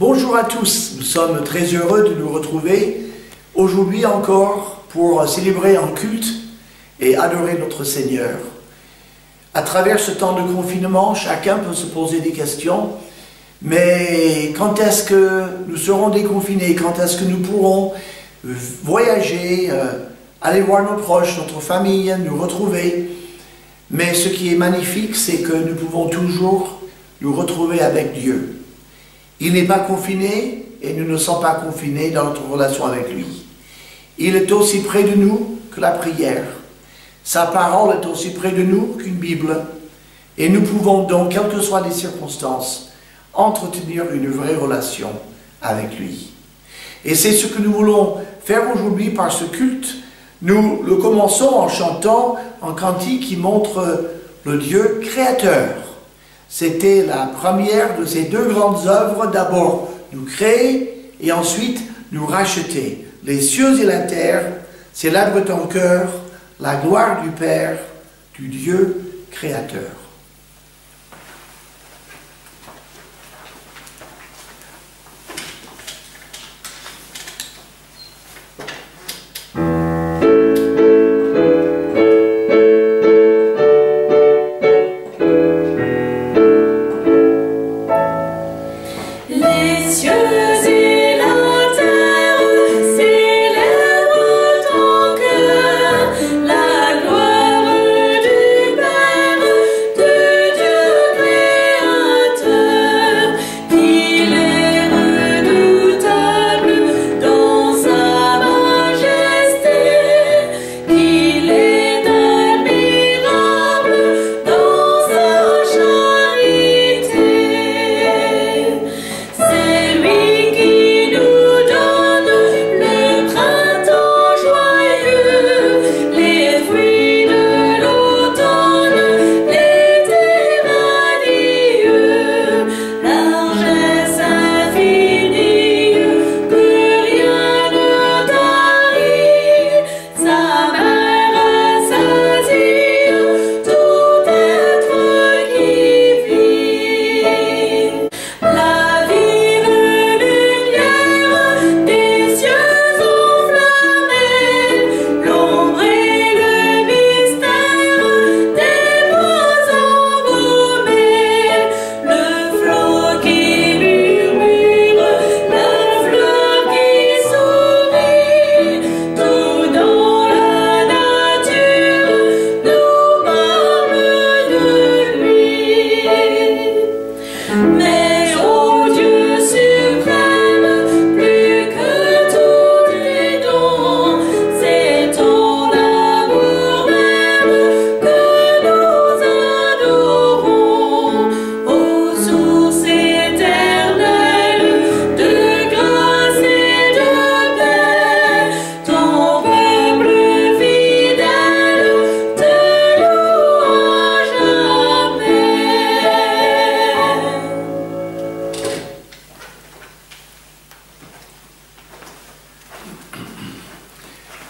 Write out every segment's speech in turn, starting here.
Bonjour à tous, nous sommes très heureux de nous retrouver aujourd'hui encore pour célébrer en culte et adorer notre Seigneur. À travers ce temps de confinement, chacun peut se poser des questions, mais quand est-ce que nous serons déconfinés? Quand est-ce que nous pourrons voyager, aller voir nos proches, notre famille, nous retrouver? Mais ce qui est magnifique, c'est que nous pouvons toujours nous retrouver avec Dieu. Il n'est pas confiné et nous ne sommes pas confinés dans notre relation avec lui. Il est aussi près de nous que la prière. Sa parole est aussi près de nous qu'une Bible. Et nous pouvons donc, quelles que soient les circonstances, entretenir une vraie relation avec lui. Et c'est ce que nous voulons faire aujourd'hui par ce culte. Nous le commençons en chantant un cantique qui montre le Dieu créateur. C'était la première de ces deux grandes œuvres, d'abord nous créer et ensuite nous racheter. Les cieux et la terre célèbrent ton cœur, la gloire du Père, du Dieu créateur.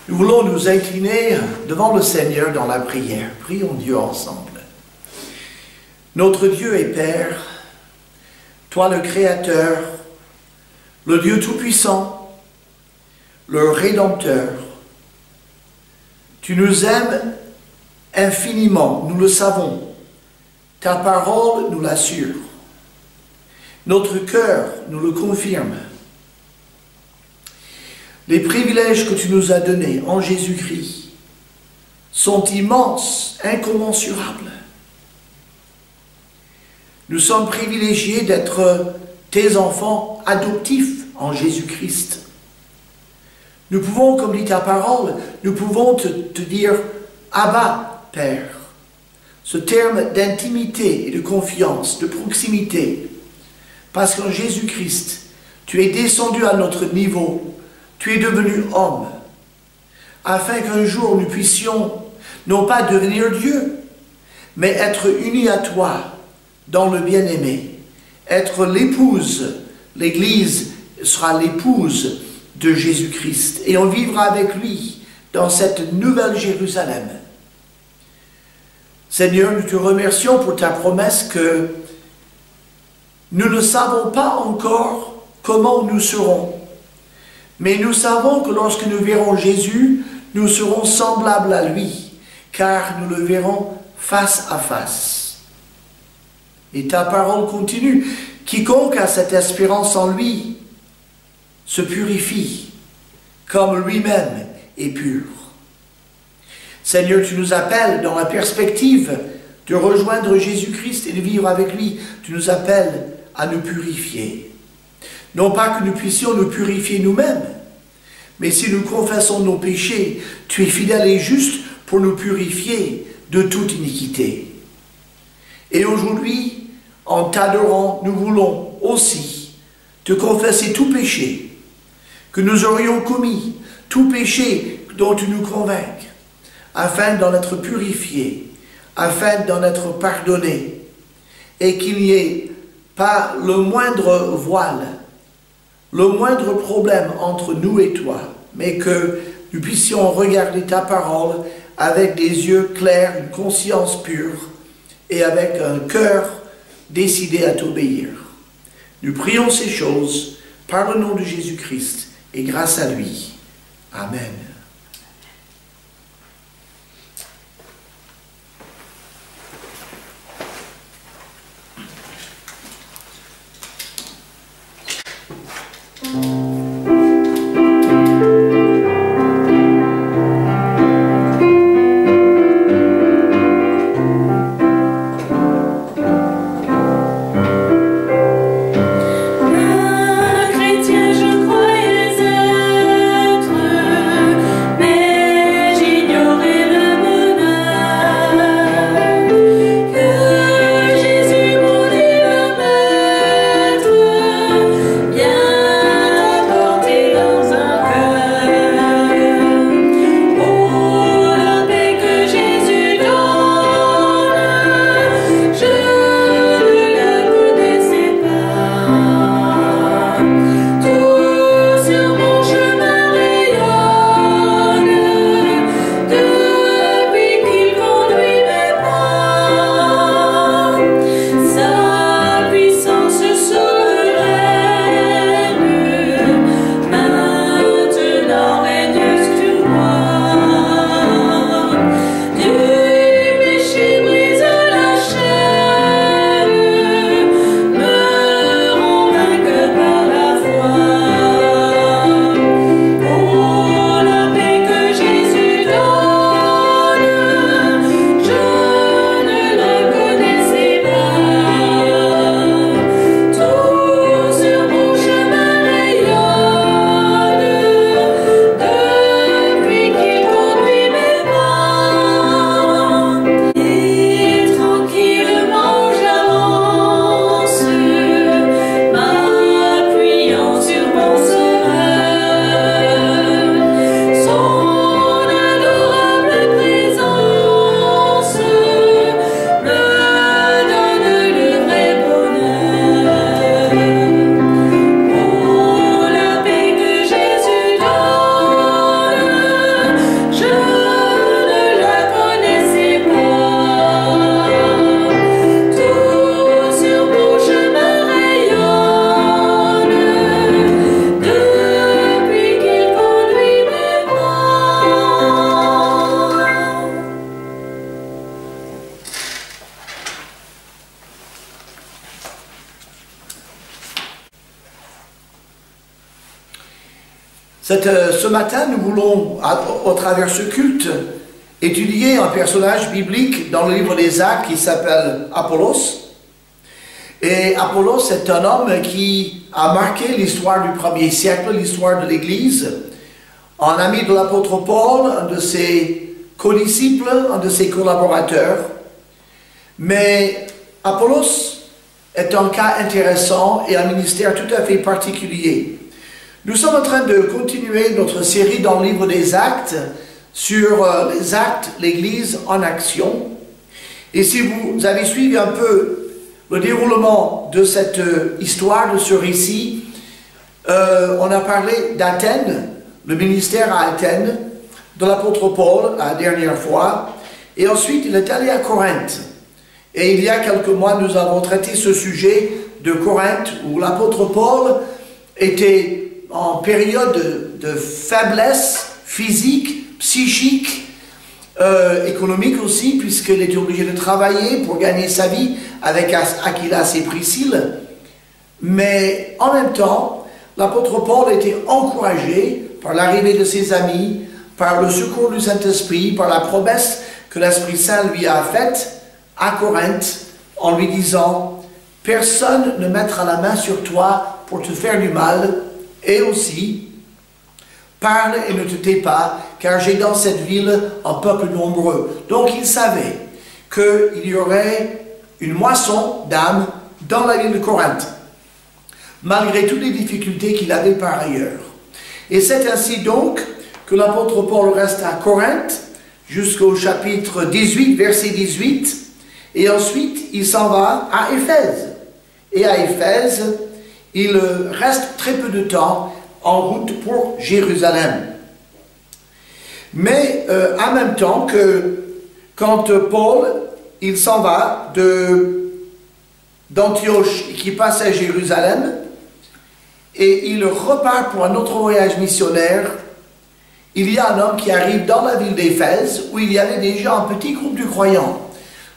Nous voulons nous incliner devant le Seigneur dans la prière. Prions Dieu ensemble. Notre Dieu et Père, toi le Créateur, le Dieu Tout-Puissant, le Rédempteur, tu nous aimes infiniment, nous le savons. Ta parole nous l'assure. Notre cœur nous le confirme. Les privilèges que tu nous as donnés en Jésus-Christ sont immenses, incommensurables. Nous sommes privilégiés d'être tes enfants adoptifs en Jésus-Christ. Nous pouvons, comme dit ta parole, nous pouvons te dire « Abba, Père ». Ce terme d'intimité et de confiance, de proximité, parce qu'en Jésus-Christ, tu es descendu à notre niveau. Tu es devenu homme, afin qu'un jour nous puissions non pas devenir Dieu, mais être unis à toi dans le bien-aimé, être l'épouse. L'Église sera l'épouse de Jésus-Christ et on vivra avec lui dans cette nouvelle Jérusalem. Seigneur, nous te remercions pour ta promesse que nous ne savons pas encore comment nous serons. Mais nous savons que lorsque nous verrons Jésus, nous serons semblables à lui, car nous le verrons face à face. Et ta parole continue. Quiconque a cette espérance en lui se purifie, comme lui-même est pur. Seigneur, tu nous appelles dans la perspective de rejoindre Jésus-Christ et de vivre avec lui. Tu nous appelles à nous purifier. Non pas que nous puissions nous purifier nous-mêmes, mais si nous confessons nos péchés, tu es fidèle et juste pour nous purifier de toute iniquité. Et aujourd'hui, en t'adorant, nous voulons aussi te confesser tout péché que nous aurions commis, tout péché dont tu nous convainques, afin d'en être purifiés, afin d'en être pardonnés, et qu'il n'y ait pas le moindre voile, le moindre problème entre nous et toi, mais que nous puissions regarder ta parole avec des yeux clairs, une conscience pure, et avec un cœur décidé à t'obéir. Nous prions ces choses par le nom de Jésus-Christ et grâce à lui. Amen. Ce matin, nous voulons, au travers de ce culte, étudier un personnage biblique dans le livre des Actes qui s'appelle Apollos. Et Apollos est un homme qui a marqué l'histoire du 1er siècle, l'histoire de l'Église. Un ami de l'apôtre Paul, un de ses codisciples, un de ses collaborateurs. Mais Apollos est un cas intéressant et un ministère tout à fait particulier. Nous sommes en train de continuer notre série dans le livre des Actes sur les actes, l'Église en action. Et si vous avez suivi un peu le déroulement de cette histoire, de ce récit, on a parlé d'Athènes, le ministère à Athènes, de l'apôtre Paul la dernière fois, et ensuite il est allé à Corinthe. Et il y a quelques mois, nous avons traité ce sujet de Corinthe, où l'apôtre Paul était en période de faiblesse physique, psychique, économique aussi, puisqu'il était obligé de travailler pour gagner sa vie avec Aquilas et Priscille. Mais en même temps, l'apôtre Paul était encouragé par l'arrivée de ses amis, par le secours du Saint-Esprit, par la promesse que l'Esprit Saint lui a faite à Corinthe, en lui disant « Personne ne mettra la main sur toi pour te faire du mal, et aussi, parle et ne te tais pas, car j'ai dans cette ville un peuple nombreux. » Donc il savait qu'il y aurait une moisson d'âmes dans la ville de Corinthe, malgré toutes les difficultés qu'il avait par ailleurs. Et c'est ainsi donc que l'apôtre Paul reste à Corinthe jusqu'au chapitre 18, verset 18, et ensuite il s'en va à Éphèse. Et à Éphèse, il reste très peu de temps en route pour Jérusalem. Mais en même temps que quand Paul, il s'en va d'Antioche et qui passe à Jérusalem, et il repart pour un autre voyage missionnaire, il y a un homme qui arrive dans la ville d'Éphèse où il y avait déjà un petit groupe de croyants.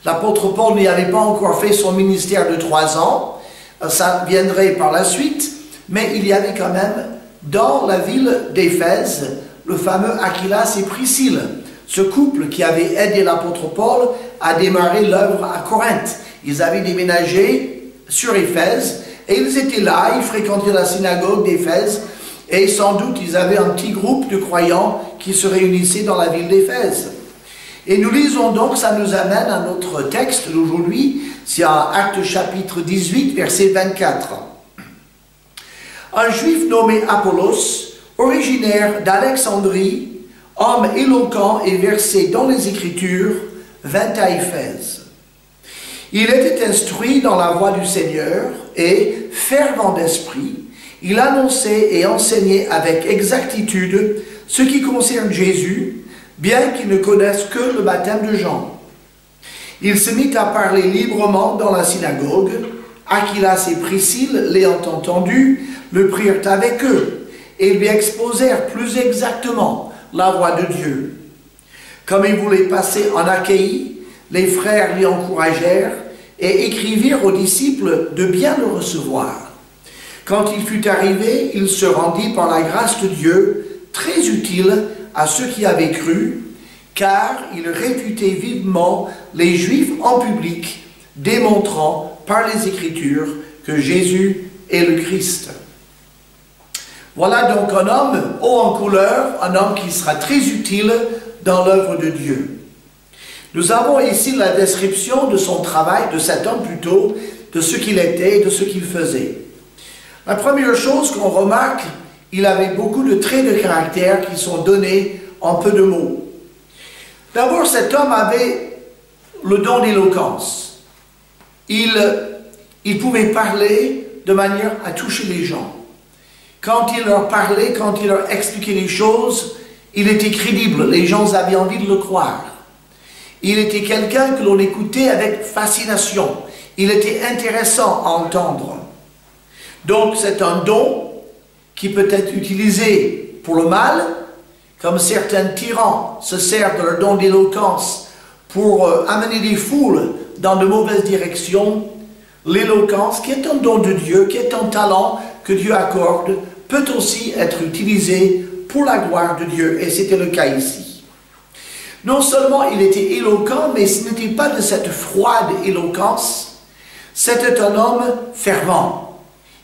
L'apôtre Paul n'y avait pas encore fait son ministère de 3 ans, ça viendrait par la suite, mais il y avait quand même dans la ville d'Éphèse le fameux Aquilas et Priscille, ce couple qui avait aidé l'apôtre Paul à démarrer l'œuvre à Corinthe. Ils avaient déménagé sur Éphèse et ils étaient là, ils fréquentaient la synagogue d'Éphèse et sans doute ils avaient un petit groupe de croyants qui se réunissaient dans la ville d'Éphèse. Et nous lisons donc, ça nous amène à notre texte d'aujourd'hui, c'est en Actes chapitre 18, verset 24. Un juif nommé Apollos, originaire d'Alexandrie, homme éloquent et versé dans les Écritures, vint à Éphèse. Il était instruit dans la voie du Seigneur et, fervent d'esprit, il annonçait et enseignait avec exactitude ce qui concerne Jésus, bien qu'il ne connaisse que le baptême de Jean. Il se mit à parler librement dans la synagogue. Aquilas et Priscille, l'ayant entendu, le prirent avec eux et lui exposèrent plus exactement la voie de Dieu. Comme il voulait passer en Achaïe, les frères l'y encouragèrent et écrivirent aux disciples de bien le recevoir. Quand il fut arrivé, il se rendit par la grâce de Dieu très utile à ceux qui avaient cru, car il réfutait vivement les Juifs en public, démontrant par les Écritures que Jésus est le Christ. Voilà donc un homme haut en couleur, un homme qui sera très utile dans l'œuvre de Dieu. Nous avons ici la description de son travail, de cet homme plutôt, de ce qu'il était et de ce qu'il faisait. La première chose qu'on remarque, il avait beaucoup de traits de caractère qui sont donnés en peu de mots. D'abord, cet homme avait le don d'éloquence. Il pouvait parler de manière à toucher les gens. Quand il leur parlait, quand il leur expliquait les choses, il était crédible, les gens avaient envie de le croire. Il était quelqu'un que l'on écoutait avec fascination. Il était intéressant à entendre. Donc c'est un don qui peut être utilisé pour le mal, comme certains tyrans se servent de leur don d'éloquence pour amener des foules dans de mauvaises directions. L'éloquence, qui est un don de Dieu, qui est un talent que Dieu accorde, peut aussi être utilisé pour la gloire de Dieu, et c'était le cas ici. Non seulement il était éloquent, mais ce n'était pas de cette froide éloquence, c'était un homme fervent.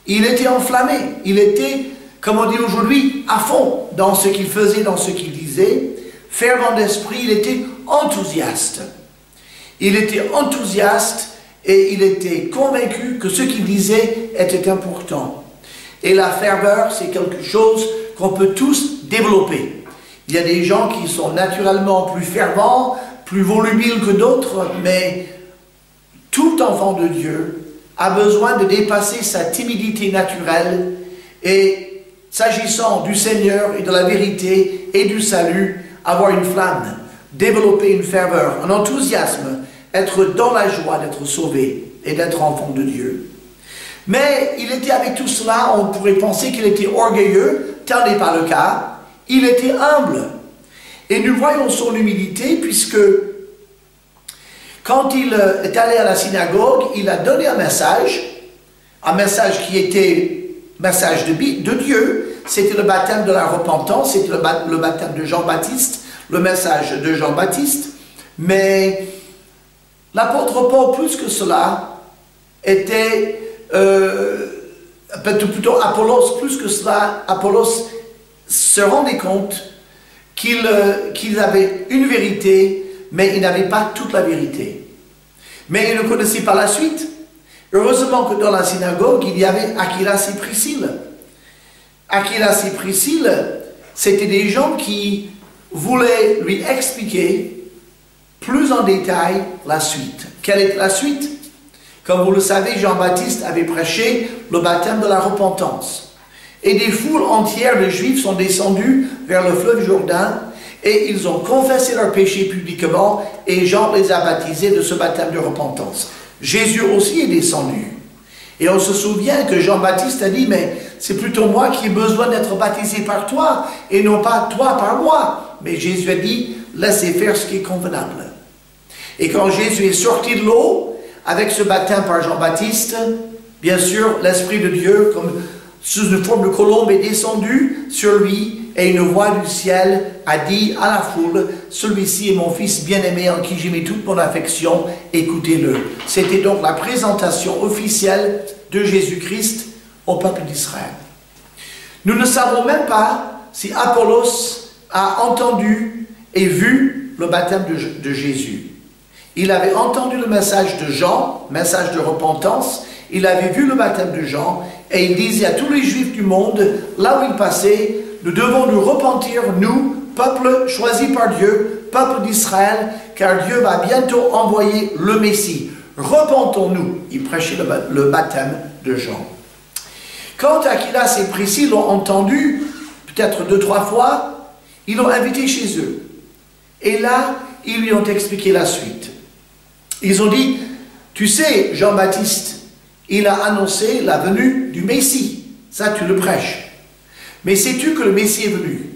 Il était enflammé, il était, comme on dit aujourd'hui, à fond dans ce qu'il faisait, dans ce qu'il disait. Fervent d'esprit, il était enthousiaste. Il était enthousiaste et il était convaincu que ce qu'il disait était important. Et la ferveur, c'est quelque chose qu'on peut tous développer. Il y a des gens qui sont naturellement plus fervents, plus volubiles que d'autres, mais tout enfant de Dieu a besoin de dépasser sa timidité naturelle et, s'agissant du Seigneur et de la vérité et du salut, avoir une flamme, développer une ferveur, un enthousiasme, être dans la joie d'être sauvé et d'être enfant de Dieu. Mais il était avec tout cela, on pourrait penser qu'il était orgueilleux, tel n'est pas le cas. Il était humble. Et nous voyons son humilité puisque quand il est allé à la synagogue, il a donné un message qui était message de Dieu. C'était le baptême de la repentance, c'était le baptême de Jean-Baptiste, le message de Jean-Baptiste. Mais l'apôtre Paul, plus que cela, était, plutôt Apollos, plus que cela, Apollos se rendait compte qu'il avait une vérité, mais il n'avait pas toute la vérité. Mais il ne connaissait pas la suite. Heureusement que dans la synagogue, il y avait Aquilas et Priscille. Aquilas et Priscille, c'était des gens qui voulaient lui expliquer plus en détail la suite. Quelle est la suite? Comme vous le savez, Jean-Baptiste avait prêché le baptême de la repentance. Et des foules entières de Juifs sont descendus vers le fleuve Jourdain et ils ont confessé leurs péchés publiquement et Jean les a baptisés de ce baptême de repentance. Jésus aussi est descendu. Et on se souvient que Jean-Baptiste a dit, mais c'est plutôt moi qui ai besoin d'être baptisé par toi et non pas toi par moi. Mais Jésus a dit, laissez faire ce qui est convenable. Et quand Jésus est sorti de l'eau, avec ce baptême par Jean-Baptiste, bien sûr, l'Esprit de Dieu, comme sous une forme de colombe, est descendu sur lui et une voix du ciel a dit à la foule, celui-ci est mon fils bien-aimé en qui j'ai mis toute mon affection, écoutez-le. C'était donc la présentation officielle de Jésus-Christ au peuple d'Israël. Nous ne savons même pas si Apollos a entendu et vu le baptême de Jésus. Il avait entendu le message de Jean, message de repentance, il avait vu le baptême de Jean, et il disait à tous les Juifs du monde, là où il passait, nous devons nous repentir, nous, peuple choisi par Dieu, peuple d'Israël, car Dieu va bientôt envoyer le Messie. Repentons-nous. Il prêchait le baptême de Jean. Quand Aquilas et Priscille l'ont entendu, peut-être 2-3 fois, ils l'ont invité chez eux. Et là, ils lui ont expliqué la suite. Ils ont dit, tu sais, Jean-Baptiste, il a annoncé la venue du Messie. Ça, tu le prêches. Mais sais-tu que le Messie est venu?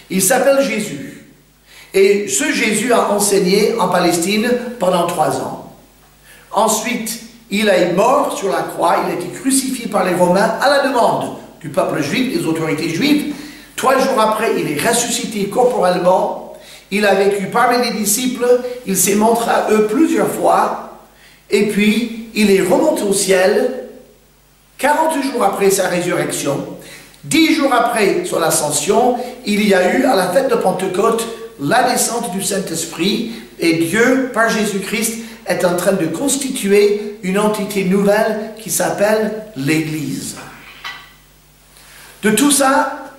Il s'appelle Jésus. Et ce Jésus a enseigné en Palestine pendant 3 ans. Ensuite, il est mort sur la croix, il a été crucifié par les Romains à la demande du peuple juif, des autorités juives. 3 jours après, il est ressuscité corporellement. Il a vécu parmi les disciples, il s'est montré à eux plusieurs fois, et puis il est remonté au ciel 40 jours après sa résurrection. 10 jours après son ascension, il y a eu à la fête de Pentecôte la descente du Saint-Esprit, et Dieu, par Jésus-Christ, est en train de constituer une entité nouvelle qui s'appelle l'Église. De tout ça,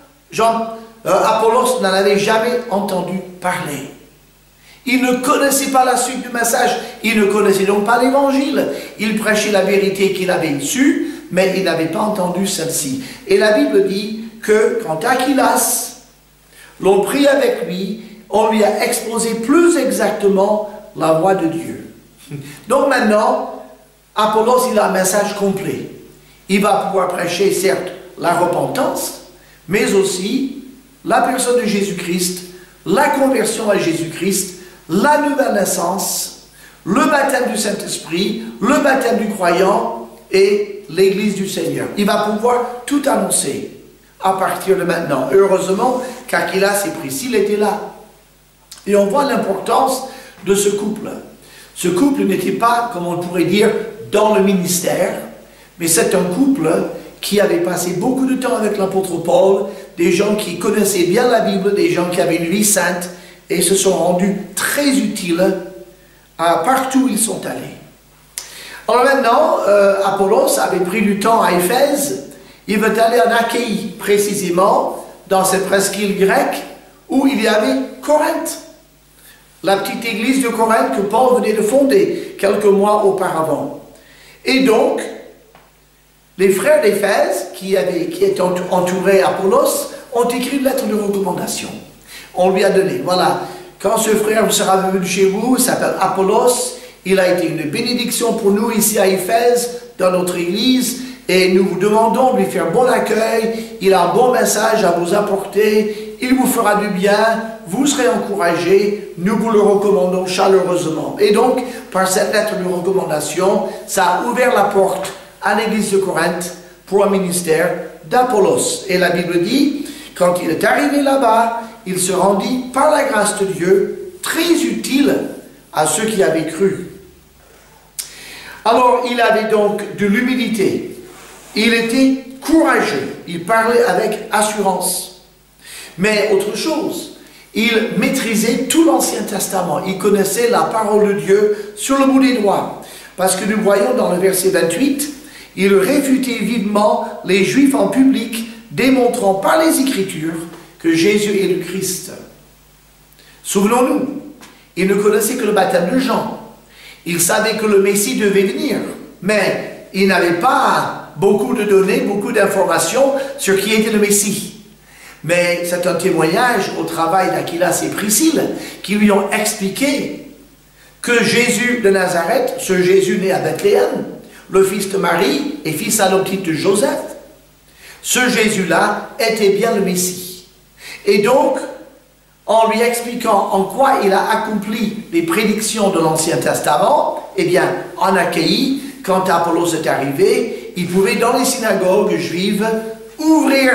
Apollos n'en avait jamais entendu parler. Il ne connaissait pas la suite du message, il ne connaissait donc pas l'Évangile. Il prêchait la vérité qu'il avait su, mais il n'avait pas entendu celle-ci. Et la Bible dit que quand Aquilas l'ont pris avec lui, on lui a exposé plus exactement la voix de Dieu. Donc maintenant, Apollos, il a un message complet. Il va pouvoir prêcher, certes, la repentance, mais aussi la personne de Jésus-Christ, la conversion à Jésus-Christ, la nouvelle naissance, le baptême du Saint-Esprit, le baptême du croyant et l'Église du Seigneur. Il va pouvoir tout annoncer à partir de maintenant. Heureusement qu'Aquilas et Priscille étaient là. Et on voit l'importance de ce couple. Ce couple n'était pas, comme on pourrait dire, dans le ministère, mais c'est un couple qui avait passé beaucoup de temps avec l'apôtre Paul, des gens qui connaissaient bien la Bible, des gens qui avaient une vie sainte, et se sont rendus très utiles partout où ils sont allés. Alors maintenant, Apollos avait pris du temps à Éphèse, il veut aller en Achaïe, précisément, dans cette presqu'île grecque, où il y avait Corinthe, la petite église de Corinthe que Paul venait de fonder quelques mois auparavant. Et donc, les frères d'Éphèse, qui étaient entourés Apollos, ont écrit une lettre de recommandation. On lui a donné, voilà, quand ce frère sera venu chez vous, il s'appelle Apollos, il a été une bénédiction pour nous ici à Éphèse, dans notre église, Et nous vous demandons de lui faire bon accueil. Il a un bon message à vous apporter. Il vous fera du bien. Vous serez encouragés. Nous vous le recommandons chaleureusement. Et donc, par cette lettre de recommandation, ça a ouvert la porte à l'église de Corinthe pour un ministère d'Apollos. Et la Bible dit, quand il est arrivé là-bas, il se rendit par la grâce de Dieu très utile à ceux qui avaient cru. Alors, il avait donc de l'humilité. Il était courageux. Il parlait avec assurance. Mais autre chose, il maîtrisait tout l'Ancien Testament. Il connaissait la parole de Dieu sur le bout des doigts. Parce que nous voyons dans le verset 28, il réfutait vivement les Juifs en public, démontrant par les Écritures que Jésus est le Christ. Souvenons-nous, il ne connaissait que le baptême de Jean. Il savait que le Messie devait venir, mais il n'avait pas beaucoup de données, beaucoup d'informations sur qui était le Messie. Mais c'est un témoignage au travail d'Aquilas et Priscille qui lui ont expliqué que Jésus de Nazareth, ce Jésus né à Bethléem, le fils de Marie et fils adoptif de Joseph, ce Jésus-là était bien le Messie. Et donc, en lui expliquant en quoi il a accompli les prédictions de l'Ancien Testament, eh bien, en Achaïe, quand Apollos est arrivé, ils pouvaient dans les synagogues juives ouvrir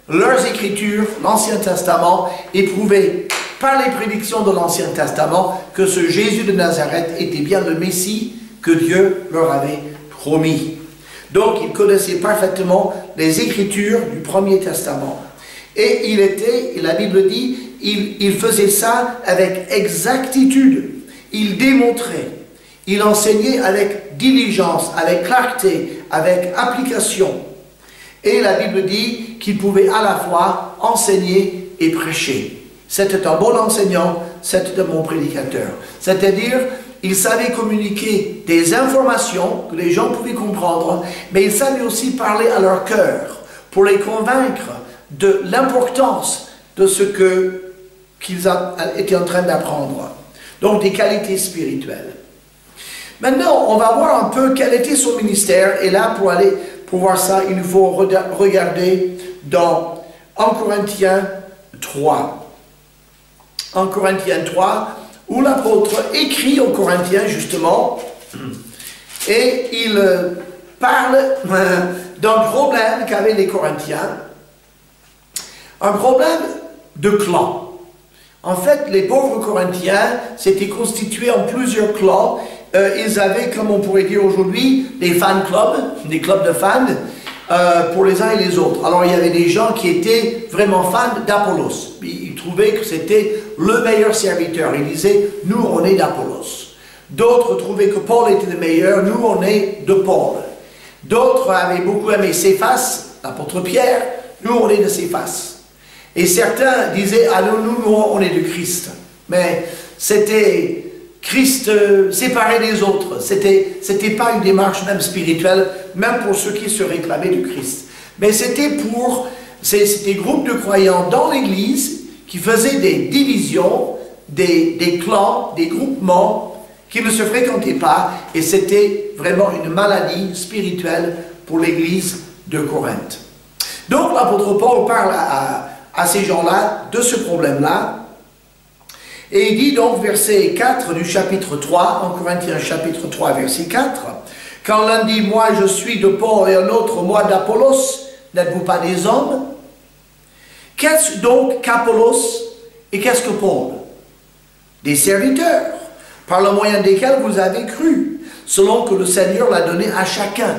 leurs Écritures, l'Ancien Testament, et prouver par les prédictions de l'Ancien Testament que ce Jésus de Nazareth était bien le Messie que Dieu leur avait promis. Donc, il connaissait parfaitement les Écritures du Premier Testament. Et il était, la Bible dit, il faisait ça avec exactitude. Il démontrait, il enseignait avec diligence, avec clarté, avec application. Et la Bible dit qu'il pouvait à la fois enseigner et prêcher. C'était un bon enseignant, c'était un bon prédicateur. C'est-à-dire, il savait communiquer des informations que les gens pouvaient comprendre, mais il savait aussi parler à leur cœur pour les convaincre de l'importance de ce qu'ils étaient en train d'apprendre. Donc des qualités spirituelles. Maintenant, on va voir un peu quel était son ministère. Et là, pour voir ça, il nous faut regarder dans 1 Corinthiens 3. 1 Corinthiens 3, où l'apôtre écrit aux Corinthiens, justement, et il parle d'un problème qu'avaient les Corinthiens, un problème de clan. En fait, les pauvres Corinthiens s'étaient constitués en plusieurs clans. Ils avaient, comme on pourrait dire aujourd'hui, des fan clubs, des clubs de fans, pour les uns et les autres. Alors, il y avait des gens qui étaient vraiment fans d'Apollos. Ils trouvaient que c'était le meilleur serviteur. Ils disaient, nous, on est d'Apollos. D'autres trouvaient que Paul était le meilleur. Nous, on est de Paul. D'autres avaient beaucoup aimé Céphas, l'apôtre Pierre. Nous, on est de Céphas. Et certains disaient, ah nous, on est de Christ. Mais c'était Christ séparé des autres. C'était pas une démarche même spirituelle, même pour ceux qui se réclamaient de Christ. Mais c'était pour ces groupes de croyants dans l'Église qui faisaient des divisions, des clans, des groupements qui ne se fréquentaient pas. Et c'était vraiment une maladie spirituelle pour l'Église de Corinthe. Donc l'apôtre Paul parle à ces gens-là de ce problème-là. Et il dit donc, verset 4 du chapitre 3, en Corinthiens chapitre 3, verset 4, « Quand l'un dit, moi je suis de Paul et un autre, moi d'Apollos, n'êtes-vous pas des hommes ?» Qu'est-ce donc qu'Apollos et qu'est-ce que Paul? Des serviteurs, par le moyen desquels vous avez cru, selon que le Seigneur l'a donné à chacun.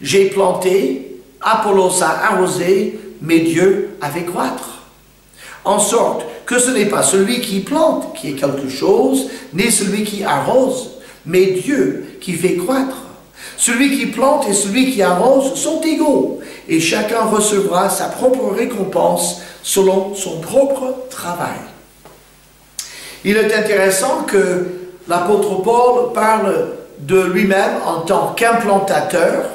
J'ai planté, Apollos a arrosé, mais Dieu a fait croître. En sorte que ce n'est pas celui qui plante qui est quelque chose, ni celui qui arrose, mais Dieu qui fait croître. Celui qui plante et celui qui arrose sont égaux, et chacun recevra sa propre récompense selon son propre travail. Il est intéressant que l'apôtre Paul parle de lui-même en tant qu'implantateur,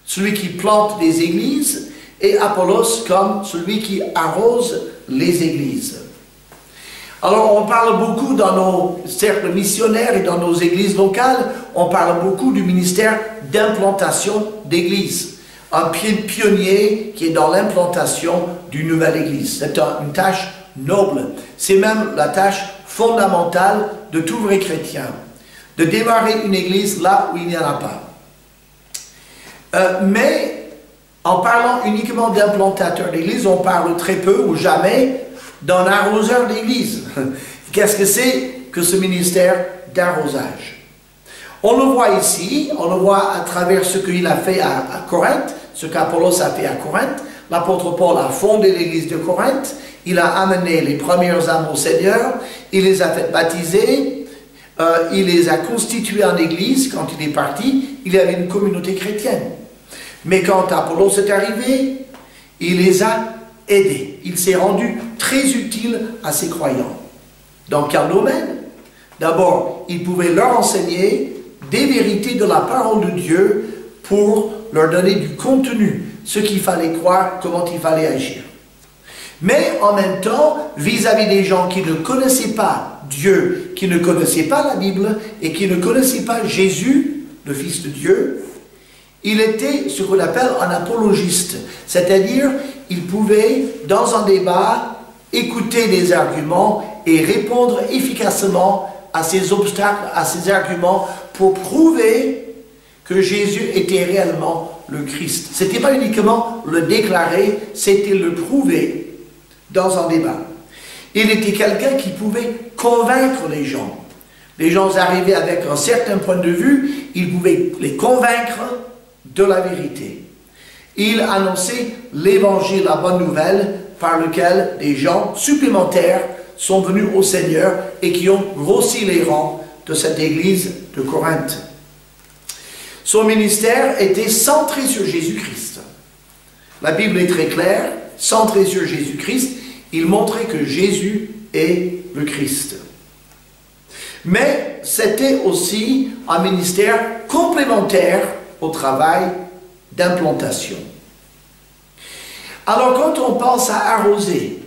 celui qui plante des églises, et Apollos comme celui qui arrose les églises. Alors on parle beaucoup dans nos cercles missionnaires et dans nos églises locales, on parle beaucoup du ministère d'implantation d'églises. un pionnier qui est dans l'implantation d'une nouvelle église. C'est une tâche noble. C'est même la tâche fondamentale de tout vrai chrétien, de démarrer une église là où il n'y en a pas. Mais en parlant uniquement d'implantateur d'église, on parle très peu ou jamais d'un arroseur d'église. Qu'est-ce que c'est que ce ministère d'arrosage? On le voit ici, on le voit à travers ce qu'il a fait à Corinthe, ce qu'Apollos a fait à Corinthe. L'apôtre Paul a fondé l'église de Corinthe, il a amené les premières âmes au Seigneur, il les a fait baptiser, il les a constitués en église. Quand il est parti, il y avait une communauté chrétienne. Mais quand Apollos est arrivé, il les a aidés. Il s'est rendu très utile à ses croyants. Dans quel domaine? D'abord, il pouvait leur enseigner des vérités de la parole de Dieu pour leur donner du contenu, ce qu'il fallait croire, comment il fallait agir. Mais en même temps, vis-à-vis des gens qui ne connaissaient pas Dieu, qui ne connaissaient pas la Bible et qui ne connaissaient pas Jésus, le Fils de Dieu, il était ce qu'on appelle un apologiste, c'est-à-dire il pouvait, dans un débat, écouter des arguments et répondre efficacement à ces obstacles, à ces arguments, pour prouver que Jésus était réellement le Christ. Ce n'était pas uniquement le déclarer, c'était le prouver dans un débat. Il était quelqu'un qui pouvait convaincre les gens. Les gens arrivaient avec un certain point de vue, il pouvait les convaincre de la vérité. Il annonçait l'évangile, la bonne nouvelle, par lequel des gens supplémentaires sont venus au Seigneur et qui ont grossi les rangs de cette église de Corinthe. Son ministère était centré sur Jésus-Christ. La Bible est très claire, centré sur Jésus-Christ, il montrait que Jésus est le Christ. Mais c'était aussi un ministère complémentaire au travail d'implantation. Alors quand on pense à arroser,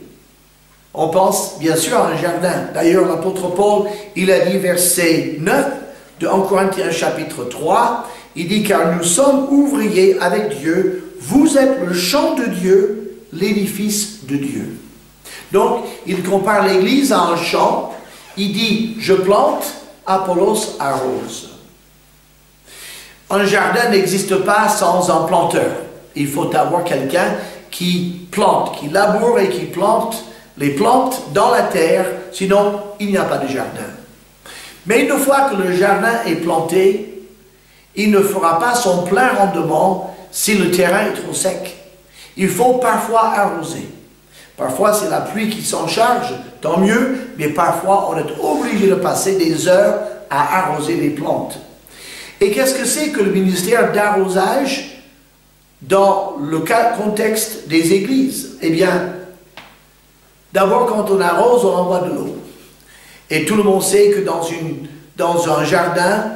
on pense bien sûr à un jardin. D'ailleurs l'apôtre Paul, il a dit verset 9 de 1 Corinthiens chapitre 3, il dit « Car nous sommes ouvriers avec Dieu, vous êtes le champ de Dieu, l'édifice de Dieu. » Donc il compare l'église à un champ, il dit « Je plante, Apollos arrose ». Un jardin n'existe pas sans un planteur. Il faut avoir quelqu'un qui plante, qui laboure et qui plante les plantes dans la terre, sinon il n'y a pas de jardin. Mais une fois que le jardin est planté, il ne fera pas son plein rendement si le terrain est trop sec. Il faut parfois arroser. Parfois c'est la pluie qui s'en charge, tant mieux, mais parfois on est obligé de passer des heures à arroser les plantes. Et qu'est-ce que c'est que le ministère d'arrosage dans le contexte des églises? Eh bien, d'abord quand on arrose, on envoie de l'eau. Et tout le monde sait que dans un jardin,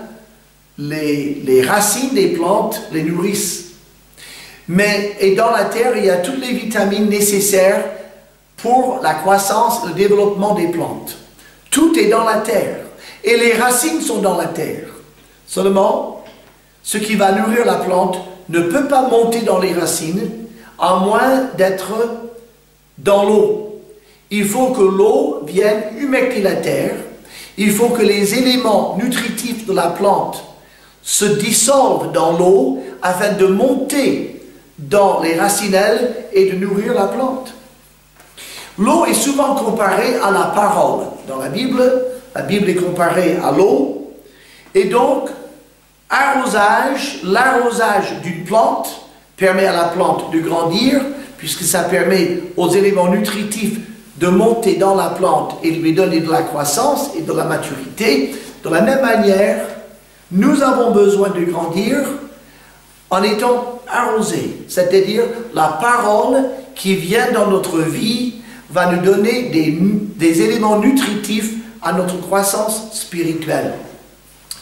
les racines des plantes les nourrissent. Et dans la terre, il y a toutes les vitamines nécessaires pour la croissance et le développement des plantes. Tout est dans la terre. Et les racines sont dans la terre. Seulement, ce qui va nourrir la plante ne peut pas monter dans les racines, à moins d'être dans l'eau. Il faut que l'eau vienne humecter la terre. Il faut que les éléments nutritifs de la plante se dissolvent dans l'eau afin de monter dans les racinelles et de nourrir la plante. L'eau est souvent comparée à la parole. Dans la Bible est comparée à l'eau. Et donc, l'arrosage d'une plante permet à la plante de grandir, puisque ça permet aux éléments nutritifs de monter dans la plante et de lui donner de la croissance et de la maturité. De la même manière, nous avons besoin de grandir en étant arrosés, c'est-à-dire la parole qui vient dans notre vie va nous donner des éléments nutritifs à notre croissance spirituelle.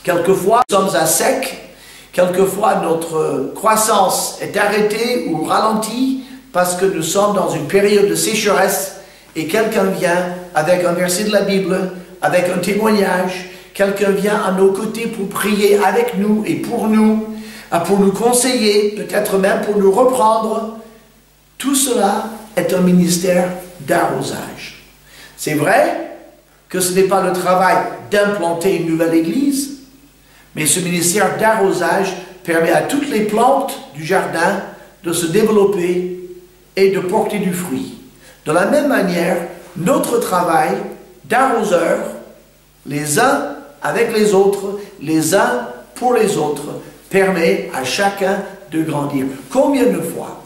Quelquefois, nous sommes à sec, quelquefois notre croissance est arrêtée ou ralentie parce que nous sommes dans une période de sécheresse et quelqu'un vient avec un verset de la Bible, avec un témoignage, quelqu'un vient à nos côtés pour prier avec nous et pour nous, pour nous conseiller, peut-être même pour nous reprendre. Tout cela est un ministère d'arrosage. C'est vrai que ce n'est pas le travail d'implanter une nouvelle église, mais ce ministère d'arrosage permet à toutes les plantes du jardin de se développer et de porter du fruit. De la même manière, notre travail d'arroseur, les uns avec les autres, les uns pour les autres, permet à chacun de grandir. Combien de fois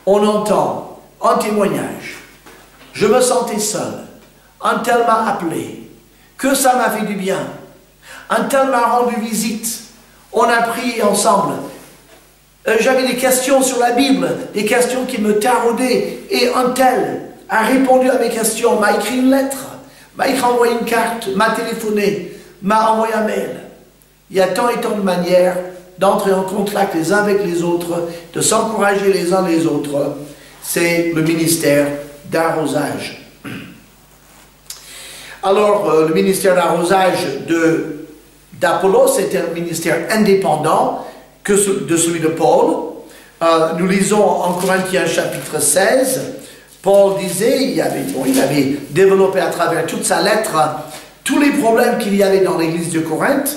on entend en témoignage, je me sentais seul, un tel m'a appelé, que ça m'a fait du bien, un tel m'a rendu visite, on a prié ensemble, j'avais des questions sur la Bible, des questions qui me taraudaient, et un tel a répondu à mes questions, m'a écrit une lettre, m'a envoyé une carte, m'a téléphoné, m'a envoyé un mail. Il y a tant et tant de manières d'entrer en contact les uns avec les autres, de s'encourager les uns les autres. C'est le ministère d'arrosage. Alors, le ministère d'arrosage d'Apollos, c'était un ministère indépendant de celui de Paul. Nous lisons en Corinthiens chapitre 16, Paul disait, il avait développé à travers toute sa lettre tous les problèmes qu'il y avait dans l'église de Corinthe,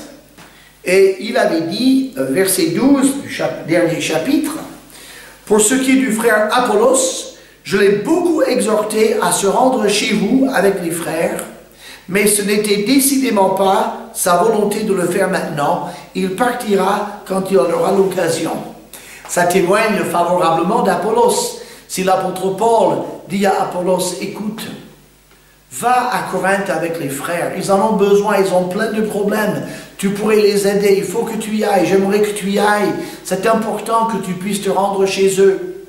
et il avait dit, verset 12 du dernier chapitre, « Pour ce qui est du frère Apollos, je l'ai beaucoup exhorté à se rendre chez vous avec les frères, mais ce n'était décidément pas sa volonté de le faire maintenant. Il partira quand il en aura l'occasion. » Ça témoigne favorablement d'Apollos. Si l'apôtre Paul dit à Apollos, « Écoute, va à Corinthe avec les frères, ils en ont besoin, ils ont plein de problèmes, tu pourrais les aider, il faut que tu y ailles, j'aimerais que tu y ailles, c'est important que tu puisses te rendre chez eux,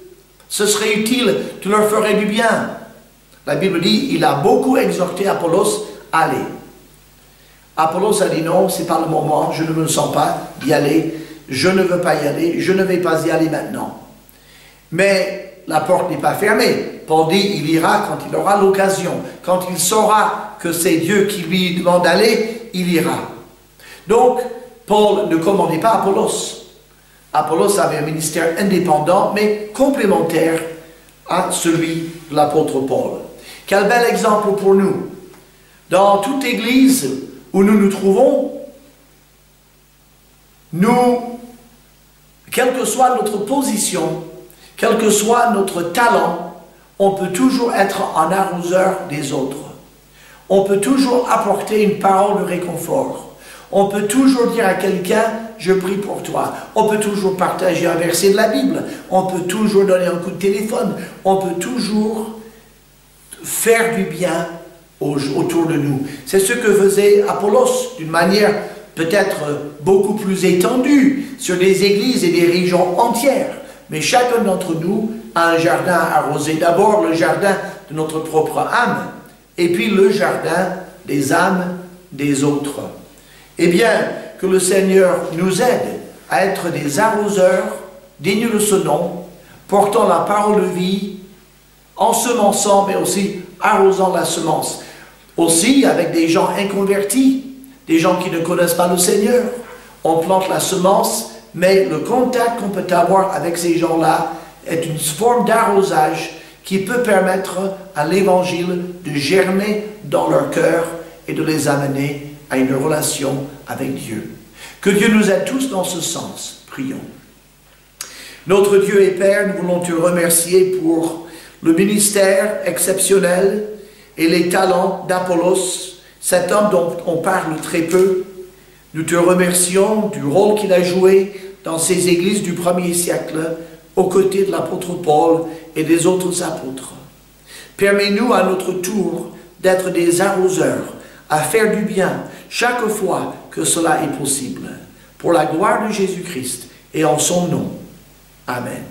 ce serait utile, tu leur ferais du bien. » La Bible dit, il a beaucoup exhorté Apollos, allez. Apollos a dit non, c'est pas le moment, je ne me sens pas d'y aller, je ne veux pas y aller, je ne vais pas y aller maintenant. Mais la porte n'est pas fermée. Paul dit, il ira quand il aura l'occasion. Quand il saura que c'est Dieu qui lui demande d'aller, il ira. Donc, Paul ne commandait pas Apollos. Apollos avait un ministère indépendant, mais complémentaire à celui de l'apôtre Paul. Quel bel exemple pour nous. Dans toute église où nous nous trouvons, quelle que soit notre position, quel que soit notre talent, on peut toujours être un arroseur des autres. On peut toujours apporter une parole de réconfort. On peut toujours dire à quelqu'un, je prie pour toi. On peut toujours partager un verset de la Bible. On peut toujours donner un coup de téléphone. On peut toujours faire du bien autour de nous. C'est ce que faisait Apollos d'une manière peut-être beaucoup plus étendue sur des églises et des régions entières. Mais chacun d'entre nous a un jardin arrosé. D'abord le jardin de notre propre âme, et puis le jardin des âmes des autres. Eh bien, que le Seigneur nous aide à être des arroseurs dignes de ce nom, portant la parole de vie, ensemençant, mais aussi arrosant la semence. Aussi avec des gens inconvertis, des gens qui ne connaissent pas le Seigneur. On plante la semence, mais le contact qu'on peut avoir avec ces gens-là est une forme d'arrosage qui peut permettre à l'Évangile de germer dans leur cœur et de les amener à une relation avec Dieu. Que Dieu nous aide tous dans ce sens. Prions. Notre Dieu et Père, nous voulons te remercier pour le ministère exceptionnel et les talents d'Apollos, cet homme dont on parle très peu. Nous te remercions du rôle qu'il a joué dans ces églises du 1er siècle, aux côtés de l'apôtre Paul et des autres apôtres. Permets-nous à notre tour d'être des arroseurs, à faire du bien chaque fois que cela est possible, pour la gloire de Jésus-Christ et en son nom. Amen.